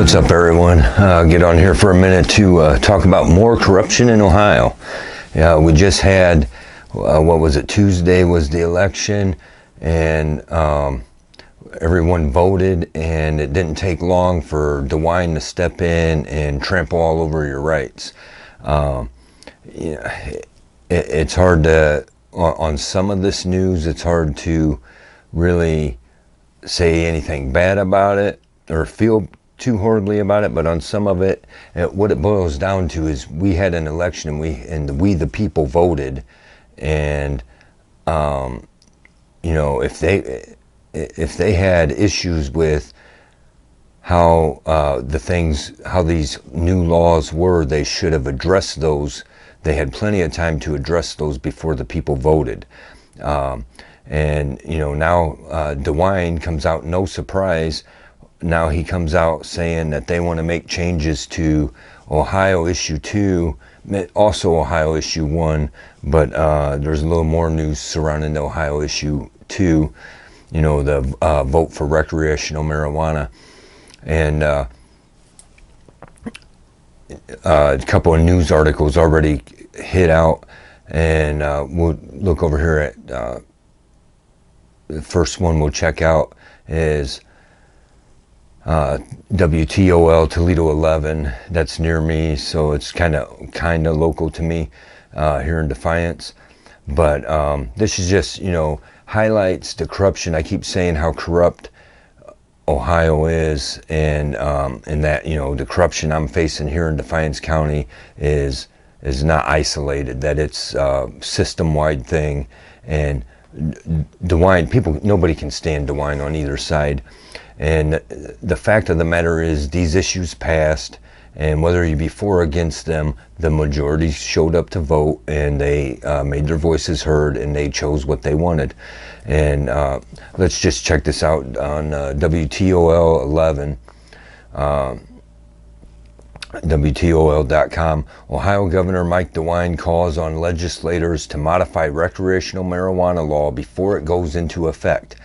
What's up, everyone? Get on here for a minute to talk about more corruption in Ohio. We just had, what was it, Tuesday was the election, and everyone voted, and it didn't take long for DeWine to step in and trample all over your rights. It's hard to, on some of this news, it's hard to really say anything bad about it or feel too horribly about it, but on some of it, what it boils down to is we had an election, and we the people voted, and if they had issues with how how these new laws were, they should have addressed those. They had plenty of time to address those before the people voted. Now DeWine comes out, no surprise. Now he comes out saying that they want to make changes to Ohio Issue 2, also Ohio Issue 1, but there's a little more news surrounding the Ohio Issue 2, the vote for recreational marijuana. And a couple of news articles already hit out, and we'll look over here at the first one we'll check out is WTOL Toledo 11. That's near me, so it's kind of local to me here in Defiance. But this is just highlights the corruption. I keep saying how corrupt Ohio is, and that the corruption I'm facing here in Defiance County is not isolated. That it's a system-wide thing. And DeWine, nobody can stand DeWine on either side. And the fact of the matter is, these issues passed, and whether you be for or against them, the majority showed up to vote, and they made their voices heard, and they chose what they wanted. And let's just check this out on WTOL 11, WTOL.com. Ohio Governor Mike DeWine calls on legislators to modify recreational marijuana law before it goes into effect.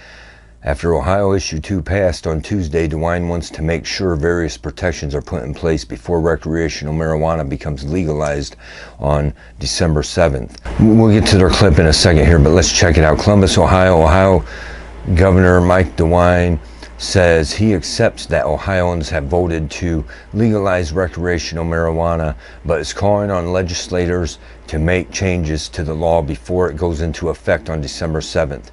After Ohio Issue 2 passed on Tuesday, DeWine wants to make sure various protections are put in place before recreational marijuana becomes legalized on December 7th. We'll get to their clip in a second here, but let's check it out. Columbus, Ohio Governor Mike DeWine says he accepts that Ohioans have voted to legalize recreational marijuana, but is calling on legislators to make changes to the law before it goes into effect on December 7th.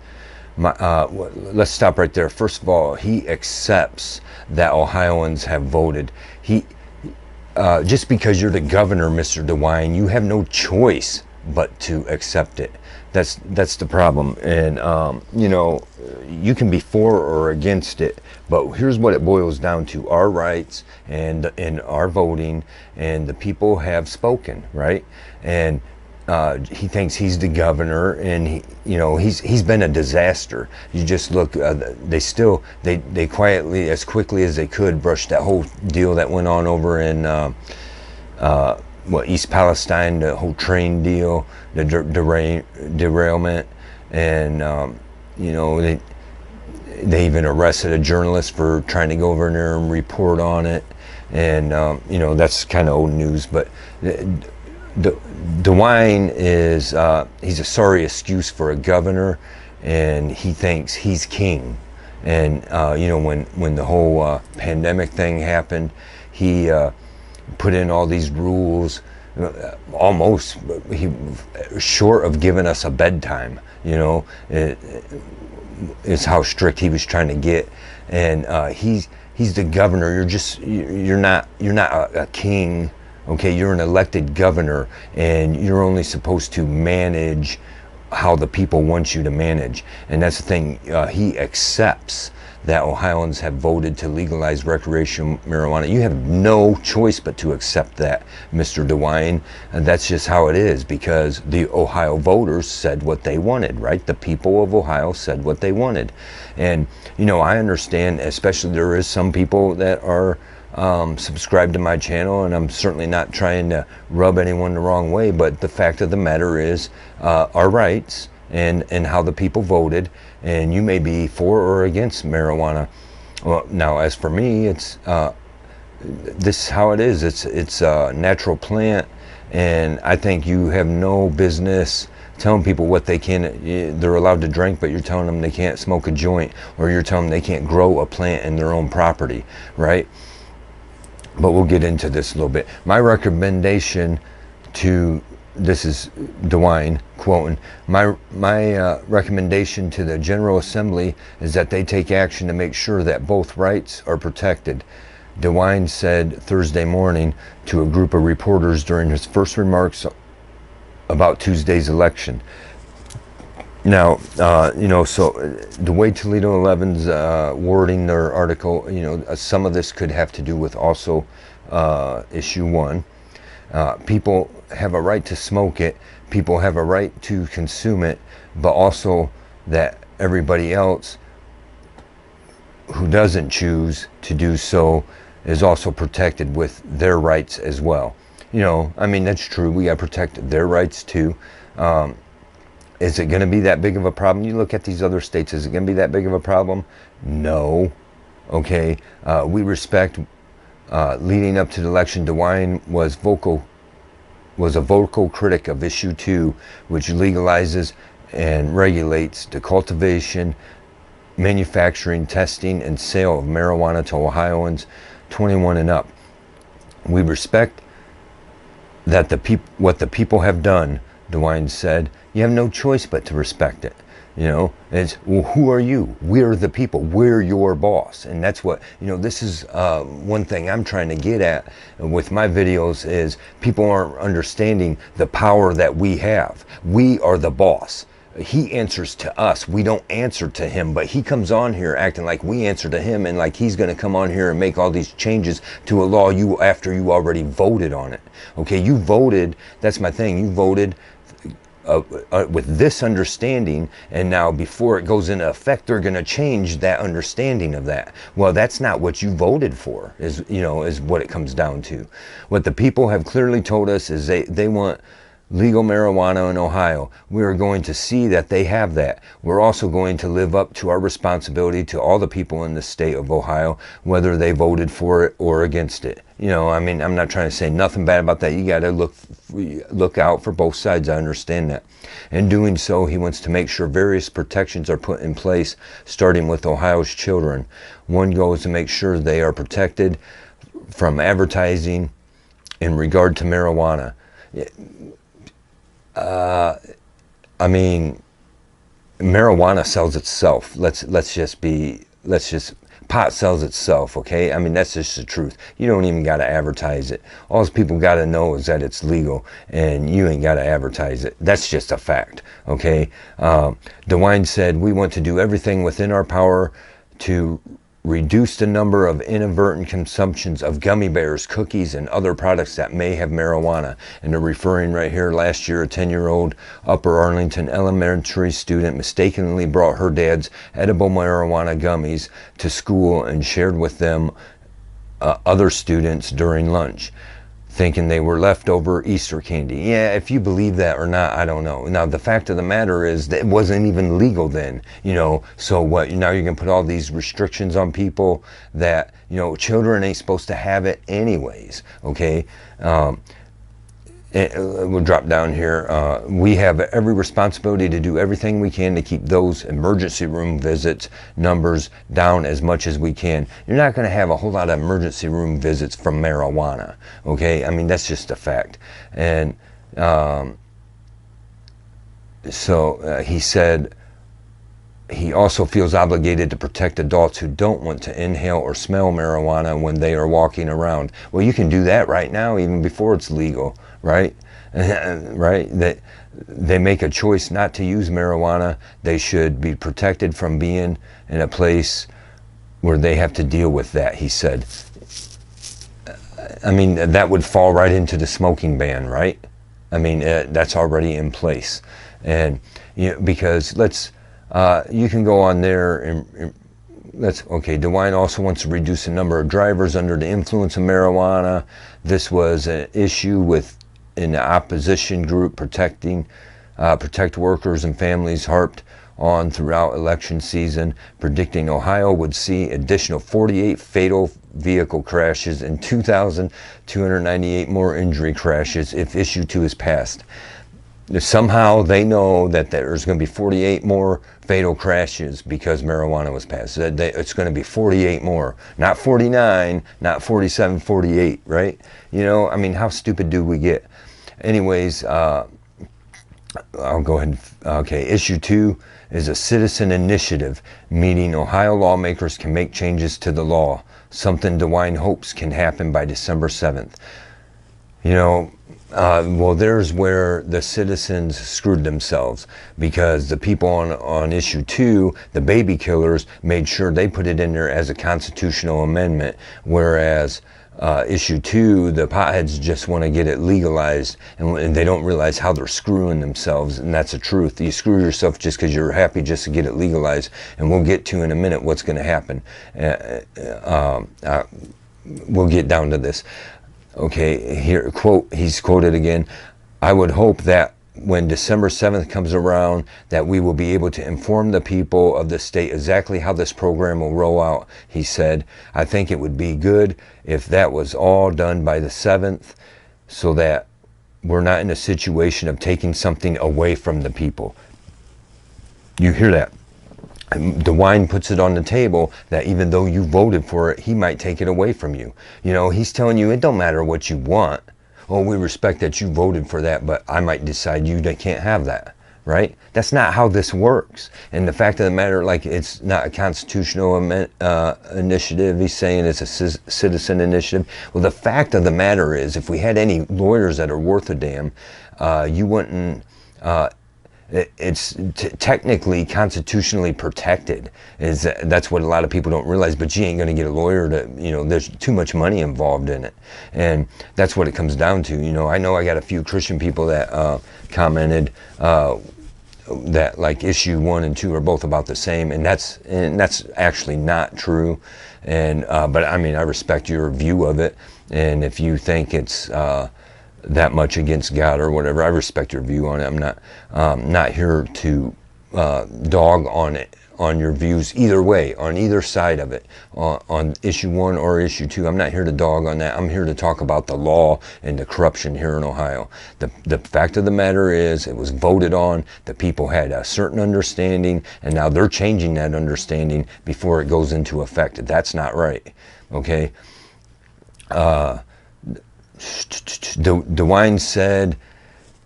Let's stop right there. First of all, he accepts that Ohioans have voted. Just because you're the governor, Mr. DeWine, you have no choice but to accept it. That's the problem. And you can be for or against it, but here's what it boils down to: our rights and our voting, and the people have spoken, right? And he thinks he's the governor, and he's been a disaster. You just look, they quietly, as quickly as they could, brushed that whole deal that went on over in East Palestine, the whole train deal, the derailment, and they even arrested a journalist for trying to go over there and report on it, and that's kind of old news. But DeWine is he's a sorry excuse for a governor, and he thinks he's king. And when the whole pandemic thing happened, he put in all these rules, almost short of giving us a bedtime. Is how strict he was trying to get. And he's the governor. You're not a king. Okay, you're an elected governor, and you're only supposed to manage how the people want you to manage. And that's the thing. He accepts that Ohioans have voted to legalize recreational marijuana. You have no choice but to accept that, Mr. DeWine. And that's just how it is, because the Ohio voters said what they wanted, right? The people of Ohio said what they wanted. And, I understand, especially there is some people that are subscribe to my channel, and I'm certainly not trying to rub anyone the wrong way, but the fact of the matter is our rights and how the people voted, and you may be for or against marijuana. Well, now as for me, it's this is how it is. It's a natural plant, and I think you have no business telling people what they can. They're allowed to drink, but you're telling them they can't smoke a joint, or you're telling them they can't grow a plant in their own property, right? But we'll get into this a little bit. My recommendation to, this is DeWine quoting, my recommendation to the General Assembly is that they take action to make sure that both rights are protected. DeWine said Thursday morning to a group of reporters during his first remarks about Tuesday's election. Now, so the way Toledo 11's wording their article, some of this could have to do with also issue 1. People have a right to smoke it. People have a right to consume it, but also that everybody else who doesn't choose to do so is also protected with their rights as well. That's true. We got to protect their rights too. Is it going to be that big of a problem? You look at these other states, is it going to be that big of a problem? No. Okay. We respect, leading up to the election, DeWine was a vocal critic of issue 2, which legalizes and regulates the cultivation, manufacturing, testing, and sale of marijuana to Ohioans 21 and up. We respect that what the people have done, DeWine said. You have no choice but to respect it. It's, well, who are you? We're the people. We're your boss. And that's what, this is one thing I'm trying to get at with my videos is people aren't understanding the power that we have. We are the boss. He answers to us. We don't answer to him, but he comes on here acting like we answer to him and like he's going to come on here and make all these changes to a law after you already voted on it. Okay, you voted. That's my thing. You voted with this understanding, and now before it goes into effect, they're going to change that understanding of that. Well, that's not what you voted for, is what it comes down to. What the people have clearly told us is they want legal marijuana in Ohio. We are going to see that they have that. We're also going to live up to our responsibility to all the people in the state of Ohio, whether they voted for it or against it. I'm not trying to say nothing bad about that. You got to look out for both sides. I understand that. In doing so, he wants to make sure various protections are put in place, starting with Ohio's children. One goal is to make sure they are protected from advertising in regard to marijuana. Marijuana sells itself. Pot sells itself, okay? That's just the truth. You don't even got to advertise it. All people got to know is that it's legal, and you ain't got to advertise it. That's just a fact, okay? DeWine said, we want to do everything within our power to reduce the number of inadvertent consumptions of gummy bears, cookies, and other products that may have marijuana. And they're referring right here, last year, a 10-year-old Upper Arlington elementary student mistakenly brought her dad's edible marijuana gummies to school and shared with them other students during lunch, thinking they were leftover Easter candy. Yeah, if you believe that or not, I don't know. Now, the fact of the matter is that it wasn't even legal then, so what, now you're going to put all these restrictions on people that, children ain't supposed to have it anyways, okay? We'll drop down here. We have every responsibility to do everything we can to keep those emergency room visits numbers down as much as we can. You're not going to have a whole lot of emergency room visits from marijuana, okay? That's just a fact. And he said he also feels obligated to protect adults who don't want to inhale or smell marijuana when they are walking around. Well, you can do that right now, even before it's legal, right? Right? That they make a choice not to use marijuana. They should be protected from being in a place where they have to deal with that, he said. That would fall right into the smoking ban, right? That's already in place. And, because you can go on there and DeWine also wants to reduce the number of drivers under the influence of marijuana. This was an issue in the opposition group Protect Workers and Families harped on throughout election season, predicting Ohio would see additional 48 fatal vehicle crashes and 2,298 more injury crashes if issue 2 is passed. Somehow they know that there's going to be 48 more fatal crashes because marijuana was passed. It's going to be 48 more, not 49, not 47, 48, right? You know, I mean, how stupid do we get? Anyways, I'll go ahead. Okay, issue 2 is a citizen initiative, meaning Ohio lawmakers can make changes to the law, something DeWine hopes can happen by December 7th. You know, well, there's where the citizens screwed themselves, because the people on issue 2, the baby killers, made sure they put it in there as a constitutional amendment, whereas issue 2, the potheads just want to get it legalized, and they don't realize how they're screwing themselves, and that's the truth. You screw yourself just because you're happy just to get it legalized, and we'll get to in a minute what's going to happen. We'll get down to this. Okay, here, quote, he's quoted again, "I would hope that when December 7th comes around, that we will be able to inform the people of the state exactly how this program will roll out," he said. "I think it would be good if that was all done by the 7th, so that we're not in a situation of taking something away from the people." You hear that? DeWine puts it on the table that even though you voted for it, he might take it away from you. You know, he's telling you it don't matter what you want. Oh, we respect that you voted for that, but I might decide you can't have that, right? That's not how this works. And the fact of the matter, like, it's not a constitutional initiative. He's saying it's a citizen initiative. Well, the fact of the matter is, if we had any lawyers that are worth a damn, you wouldn't... it's technically constitutionally protected. That's what a lot of people don't realize, but you ain't going to get a lawyer to, you know, there's too much money involved in it, and that's what it comes down to. You know I got a few Christian people that commented that like issue 1 and 2 are both about the same, and that's actually not true. And but I mean, I respect your view of it, and if you think it's that much against God or whatever, I respect your view on it. I'm not here to dog on your views either way, on either side of it, on issue 1 or issue 2. I'm not here to dog on that. I'm here to talk about the law and the corruption here in Ohio. The fact of the matter is, it was voted on, the people had a certain understanding, and now they're changing that understanding before it goes into effect. That's not right, okay? DeWine said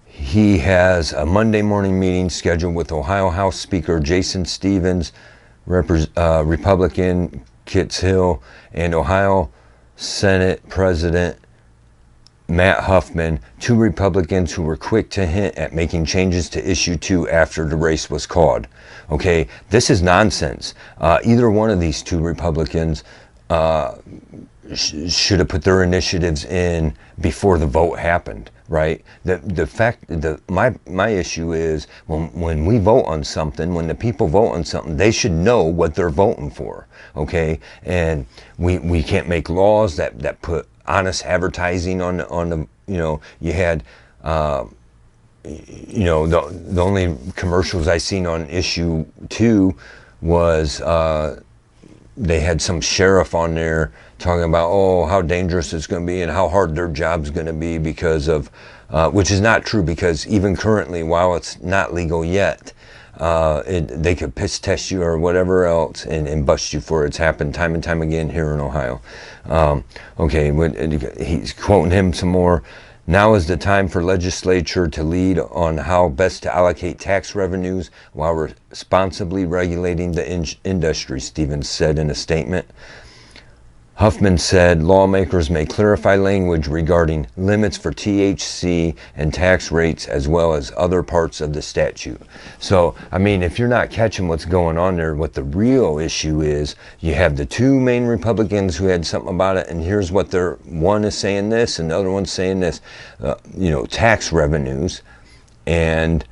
he has a Monday morning meeting scheduled with Ohio House Speaker Jason Stevens, Republican Kitts Hill, and Ohio Senate President Matt Huffman, 2 Republicans who were quick to hint at making changes to issue 2 after the race was called. Okay, this is nonsense. Either one of these 2 Republicans should have put their initiatives in before the vote happened, right? My issue is, when we vote on something, when the people vote on something, they should know what they're voting for, okay? And we can't make laws that put honest advertising on the, you know, you had you know, the only commercials I seen on issue 2 was they had some sheriff on there talking about, oh, how dangerous it's going to be and how hard their job's going to be because of, which is not true, because even currently, while it's not legal yet, they could piss test you or whatever else and bust you for it. It's happened time and time again here in Ohio. Okay, he's quoting him some more. "Now is the time for legislature to lead on how best to allocate tax revenues while responsibly regulating the industry," Stevens said in a statement. Huffman said lawmakers may clarify language regarding limits for THC and tax rates, as well as other parts of the statute. So, I mean, if you're not catching what's going on there, what the real issue is, you have the 2 main Republicans who had something about it, and here's what one is saying this and the other one's saying this. You know, tax revenues and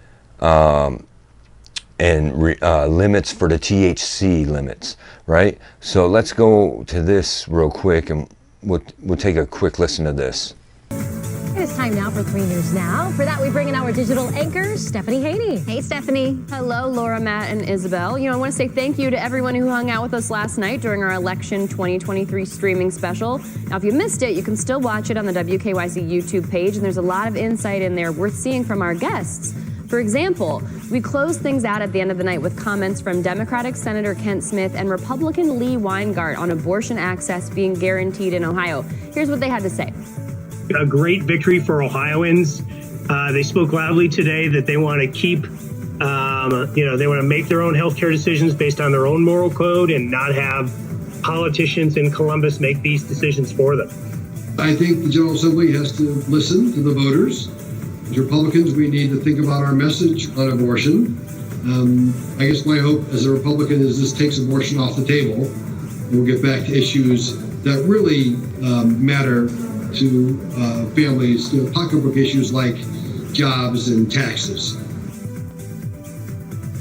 limits for the THC limits, right? So let's go to this real quick, and we'll take a quick listen to this. It's time now for 3 News Now. For that, we bring in our digital anchor, Stephanie Haney. Hey, Stephanie. Hello, Laura, Matt, and Isabel. I want to say thank you to everyone who hung out with us last night during our Election 2023 streaming special. Now, if you missed it, you can still watch it on the WKYC YouTube page, and there's a lot of insight in there worth seeing from our guests. For example, we closed things out at the end of the night with comments from Democratic Senator Kent Smith and Republican Lee Weingart on abortion access being guaranteed in Ohio. Here's what they had to say. A great victory for Ohioans. They spoke loudly today that they want to keep, they want to make their own healthcare decisions based on their own moral code and not have politicians in Columbus make these decisions for them. I think the General Assembly has to listen to the voters. As Republicans, we need to think about our message on abortion. I guess my hope as a Republican is this takes abortion off the table. And we'll get back to issues that really matter to families, pocketbook issues like jobs and taxes.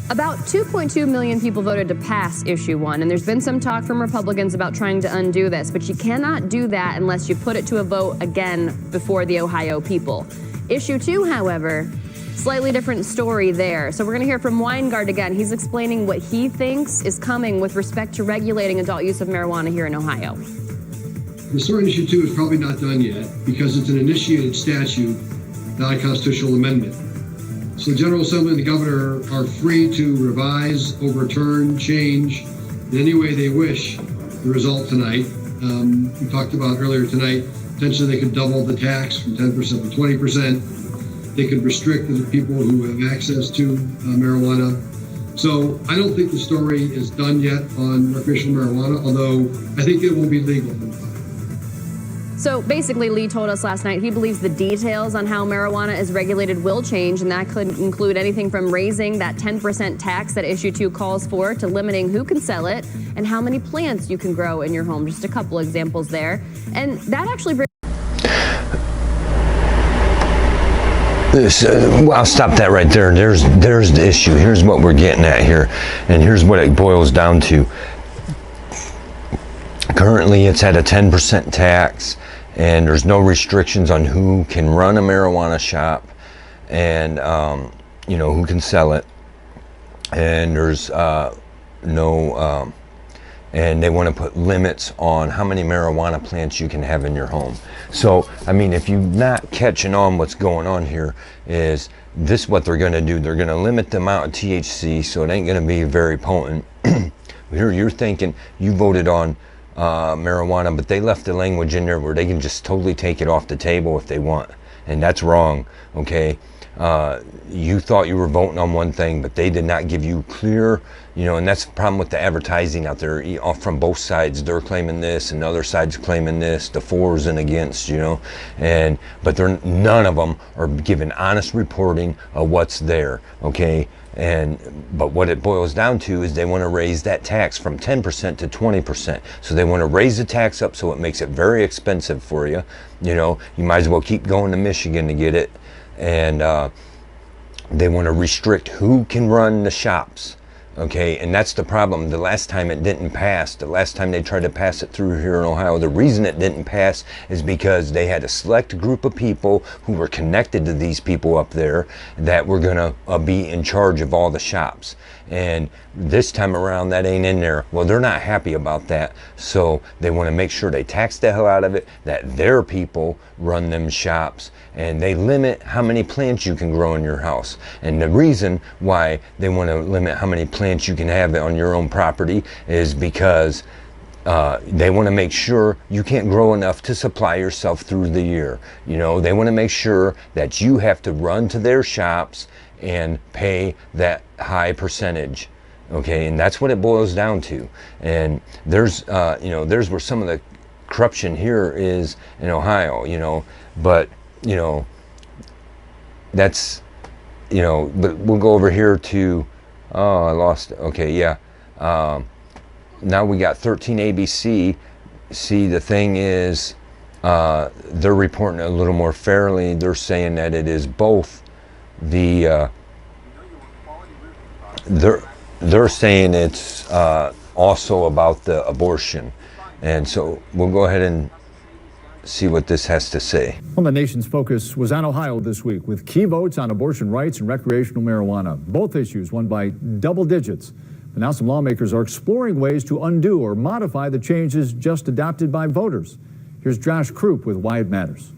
About 2.2 million people voted to pass Issue 1, and there's been some talk from Republicans about trying to undo this, but you cannot do that unless you put it to a vote again before the Ohio people. Issue 2, however, slightly different story there. So we're going to hear from Weingart again. He's explaining what he thinks is coming with respect to regulating adult use of marijuana here in Ohio. The story on Issue 2 is probably not done yet because it's an initiated statute, not a constitutional amendment. So the General Assembly and the Governor are free to revise, overturn, change in any way they wish the result tonight. We talked about earlier tonight, potentially they could double the tax from 10% to 20%. They could restrict the people who have access to marijuana. So I don't think the story is done yet on recreational marijuana, although I think it will be legal. So basically, Lee told us last night he believes the details on how marijuana is regulated will change, and that could include anything from raising that 10% tax that Issue 2 calls for to limiting who can sell it and how many plants you can grow in your home. Just a couple examples there. And that actually brings... I'll stop that right there. There's the issue. Here's what we're getting at here, and here's what it boils down to. Currently, it's at a 10% tax, and there's no restrictions on who can run a marijuana shop and, who can sell it. And there's and they want to put limits on how many marijuana plants you can have in your home. So, I mean, if you're not catching on what's going on here, is this what they're going to do? They're going to limit the amount of THC, so it ain't going to be very potent. Here you're thinking you voted on marijuana, but they left the language in there where they can just totally take it off the table if they want, and that's wrong. Okay, you thought you were voting on one thing, but they did not give you clear, and that's the problem with the advertising out there from both sides. They're claiming this and the other side's claiming this, the fors and against, but none of them are giving honest reporting of what's there. Okay, but what it boils down to is they want to raise that tax from 10% to 20%. So they want to raise the tax up so it makes it very expensive for you. You might as well keep going to Michigan to get it. And they want to restrict who can run the shops. Okay, and that's the problem. The last time it didn't pass, the last time they tried to pass it through here in Ohio, the reason it didn't pass is because they had a select group of people who were connected to these people up there that were going to be in charge of all the shops. And this time around, that ain't in there. Well, they're not happy about that, so they want to make sure they tax the hell out of it, that their people run them shops, and they limit how many plants you can grow in your house. And the reason why they want to limit how many plants you can have on your own property is because they want to make sure you can't grow enough to supply yourself through the year. They want to make sure that you have to run to their shops and pay that high percentage. Okay, and that's what it boils down to. And there's where some of the corruption here is in Ohio, but that's, but we'll go over here to, I lost it. Okay, yeah. Now we got 13 ABC. See, the thing is, they're reporting it a little more fairly. They're saying that it is both the, they're saying it's also about the abortion. And so we'll go ahead and see what this has to say. Well, the nation's focus was on Ohio this week with key votes on abortion rights and recreational marijuana. Both issues won by double digits. But now some lawmakers are exploring ways to undo or modify the changes just adopted by voters. Here's Josh Krupp with Why It Matters.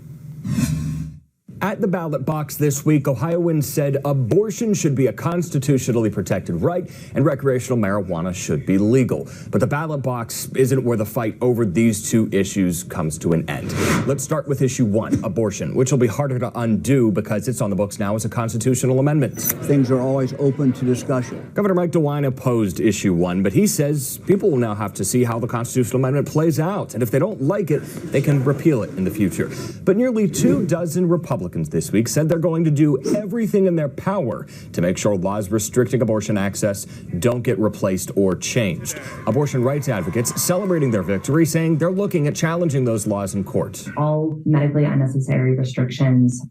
At the ballot box this week, Ohioans said abortion should be a constitutionally protected right and recreational marijuana should be legal. But the ballot box isn't where the fight over these two issues comes to an end. Let's start with issue 1, abortion, which will be harder to undo because it's on the books now as a constitutional amendment. Things are always open to discussion. Governor Mike DeWine opposed issue 1, but he says people will now have to see how the constitutional amendment plays out. And if they don't like it, they can repeal it in the future. But nearly 24 Republicans this week said they're going to do everything in their power to make sure laws restricting abortion access don't get replaced or changed. Abortion rights advocates celebrating their victory, saying they're looking at challenging those laws in court. All medically unnecessary restrictions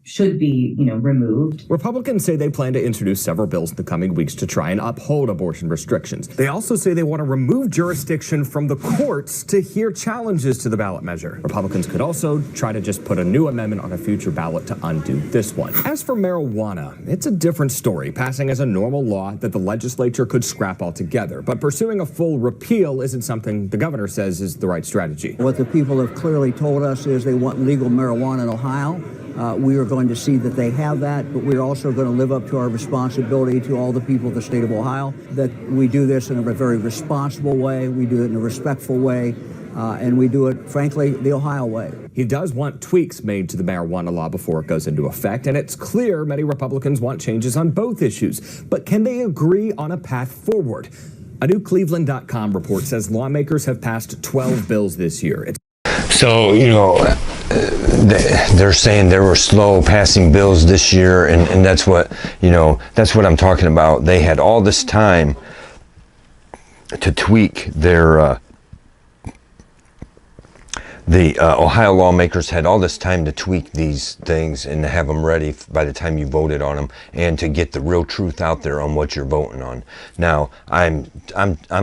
should be, removed. Republicans say they plan to introduce several bills in the coming weeks to try and uphold abortion restrictions. They also say they want to remove jurisdiction from the courts to hear challenges to the ballot measure. Republicans could also try to just put a new amendment on a future ballot to undo this one. As for marijuana, it's a different story, passing as a normal law that the legislature could scrap altogether. But pursuing a full repeal isn't something the governor says is the right strategy. What the people have clearly told us is they want legal marijuana in Ohio. We are going to see that they have that, but we're also going to live up to our responsibility to all the people of the state of Ohio, that we do this in a very responsible way, we do it in a respectful way, and we do it, frankly, the Ohio way. He does want tweaks made to the marijuana law before it goes into effect, and it's clear many Republicans want changes on both issues. But can they agree on a path forward? A new Cleveland.com report says lawmakers have passed 12 bills this year. So, they're saying they were slow passing bills this year, and that's what, that's what I'm talking about. They had all this time to tweak their, the Ohio lawmakers had all this time to tweak these things and to have them ready by the time you voted on them, and to get the real truth out there on what you're voting on. Now, I'm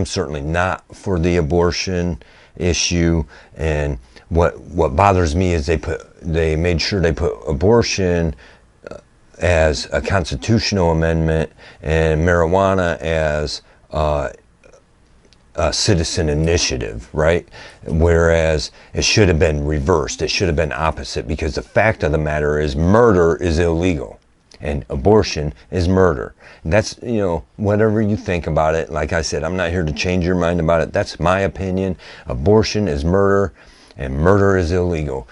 certainly not for the abortion issue, and what bothers me is they made sure they put abortion as a constitutional amendment and marijuana as a citizen initiative, right? Whereas it should have been reversed. It should have been opposite, because the fact of the matter is murder is illegal and abortion is murder. And that's, whatever you think about it. Like I said, I'm not here to change your mind about it. That's my opinion. Abortion is murder and murder is illegal,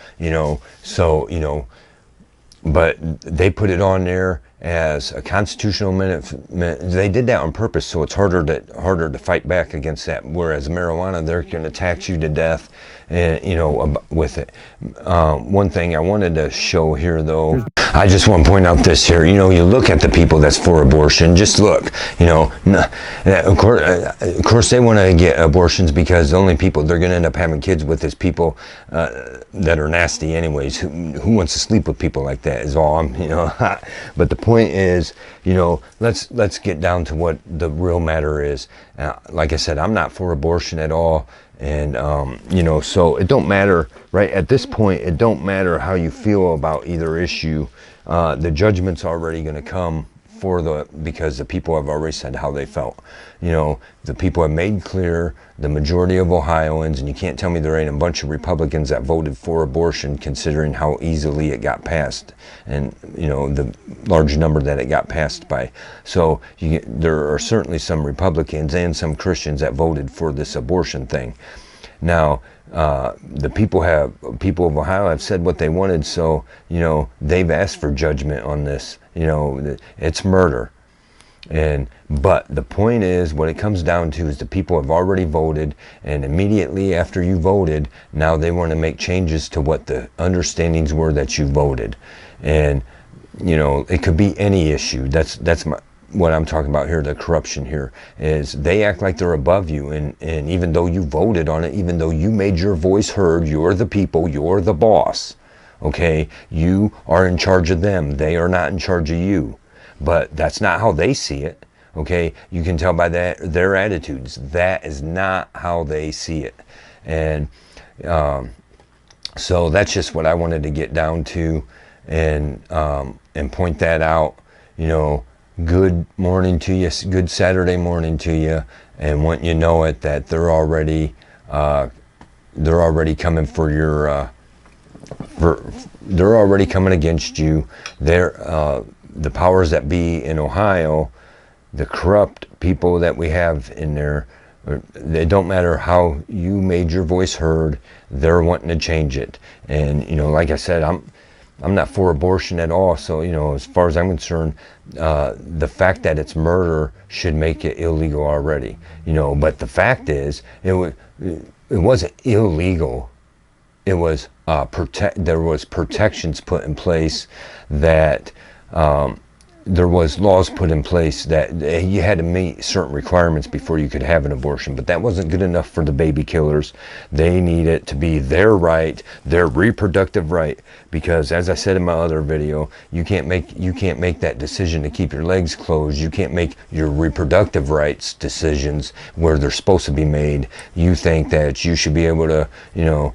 but they put it on there as a constitutional amendment. They did that on purpose, so it's harder to fight back against that. Whereas marijuana, they're going to tax you to death, and with it. One thing I wanted to show here, though, I just want to point out this here. You look at the people that's for abortion. Just look. Of course, they want to get abortions because the only people they're going to end up having kids with is people that are nasty, anyways. Who wants to sleep with people like that? Is all I'm. But the point is, let's get down to what the real matter is. Like I said, I'm not for abortion at all. And, so it don't matter, right? At this point, it don't matter how you feel about either issue. The judgment's already going to come because the people have already said how they felt. The people have made clear, the majority of Ohioans, and you can't tell me there ain't a bunch of Republicans that voted for abortion, considering how easily it got passed and, the large number that it got passed by. So there are certainly some Republicans and some Christians that voted for this abortion thing. Now, the people of Ohio have said what they wanted, so, they've asked for judgment on this. It's murder. But the point is, what it comes down to is the people have already voted, and immediately after you voted, now they want to make changes to what the understandings were that you voted. And, it could be any issue. That's what I'm talking about here, the corruption here, is they act like they're above you, and even though you voted on it, even though you made your voice heard, you're the people, you're the boss, okay? You are in charge of them. They are not in charge of you. But that's not how they see it, okay? You can tell by their attitudes. That is not how they see it. And So that's just what I wanted to get down to, and point that out. You know, good morning to you, good Saturday morning to you, and want you know it that they're already coming for your they're already coming against you. They're the powers that be in Ohio, the corrupt people that we have in there. It don't matter how you made your voice heard, they're wanting to change it. And you know, like I said, I'm not for abortion at all. So you know, as far as I'm concerned, the fact that it's murder should make it illegal already. You know, but the fact is, it wasn't illegal. It was there was protections put in place, that there was laws put in place that you had to meet certain requirements before you could have an abortion. But that wasn't good enough for the baby killers. They need it to be their right, their reproductive right, because as I said in my other video, you can't make that decision to keep your legs closed. You can't make your reproductive rights decisions where they're supposed to be made. You think that you should be able to, you know,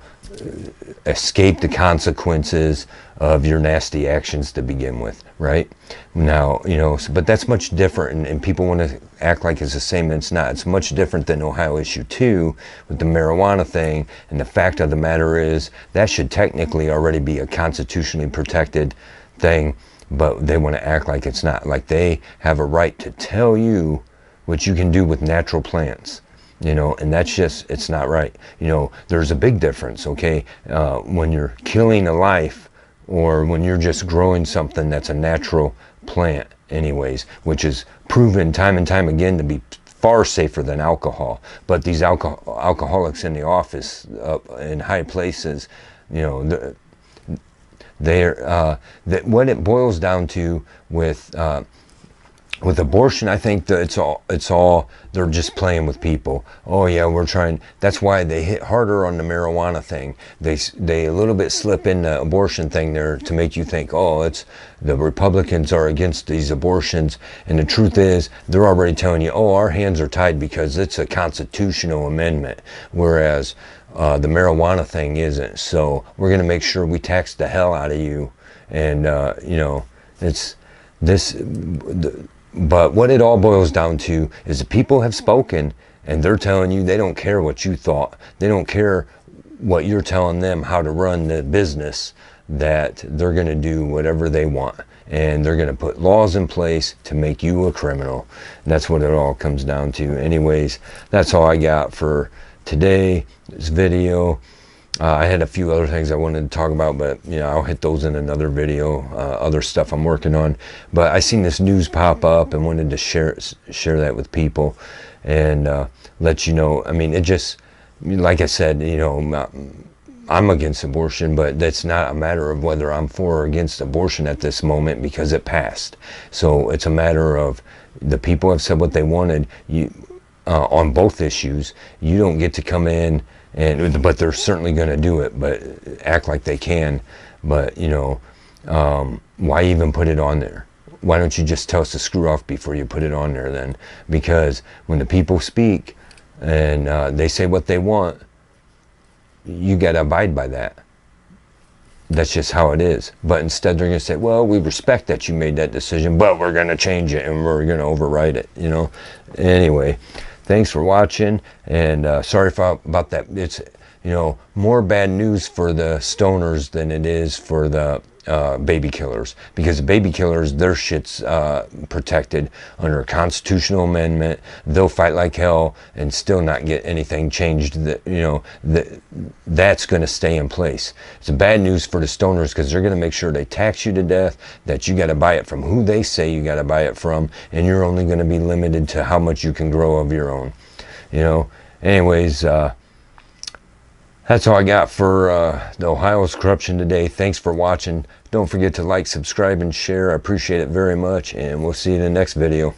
escape the consequences of your nasty actions to begin with, right? Now, you know, but that's much different, and people want to act like it's the same, and it's not. It's much different than Ohio issue 2 with the marijuana thing. And the fact of the matter is, that should technically already be a constitutionally protected thing, but they want to act like it's not. Like they have a right to tell you what you can do with natural plants. You know, and that's just, it's not right. You know, there's a big difference, okay? When you're killing a life, or when you're just growing something that's a natural plant anyways, which is proven time and time again to be far safer than alcohol. But these alcoholics in the office, in high places, you know, that what it boils down to with abortion, I think that it's all they're just playing with people. Oh yeah, we're trying. That's why they hit harder on the marijuana thing. They a little bit slip in the abortion thing there to make you think, oh, it's the Republicans are against these abortions. And the truth is, they're already telling you, oh, our hands are tied because it's a constitutional amendment, whereas the marijuana thing isn't. So we're going to make sure we tax the hell out of you. And you know, it's this. But what it all boils down to is the people have spoken, and they're telling you they don't care what you thought. They don't care what you're telling them how to run the business, that they're going to do whatever they want. And they're going to put laws in place to make you a criminal. And that's what it all comes down to. Anyways, that's all I got for today, this video. I had a few other things I wanted to talk about, but you know, I'll hit those in another video, other stuff I'm working on. But I seen this news pop up and wanted to share that with people, and let you know. I mean, it just, like I said, you know, I'm against abortion, but that's not a matter of whether I'm for or against abortion at this moment, because it passed. So it's a matter of the people have said what they wanted. You on both issues, you don't get to come in. But they're certainly going to do it, but act like they can. But you know, why even put it on there? Why don't you just tell us to screw off before you put it on there then? Because when the people speak and they say what they want, you got to abide by that. That's just how it is. But instead they're going to say, well, we respect that you made that decision, but we're going to change it and we're going to override it, you know. Anyway, thanks for watching, and sorry about that. It's, you know, more bad news for the stoners than it is for the baby killers, because the baby killers, their shit's protected under a constitutional amendment. They'll fight like hell and still not get anything changed. That, you know, that's going to stay in place. It's bad news for the stoners, because they're going to make sure they tax you to death, that you got to buy it from who they say you got to buy it from, and you're only going to be limited to how much you can grow of your own, you know. Anyways, that's all I got for the Ohio's corruption today. Thanks for watching. Don't forget to like, subscribe, and share. I appreciate it very much, and we'll see you in the next video.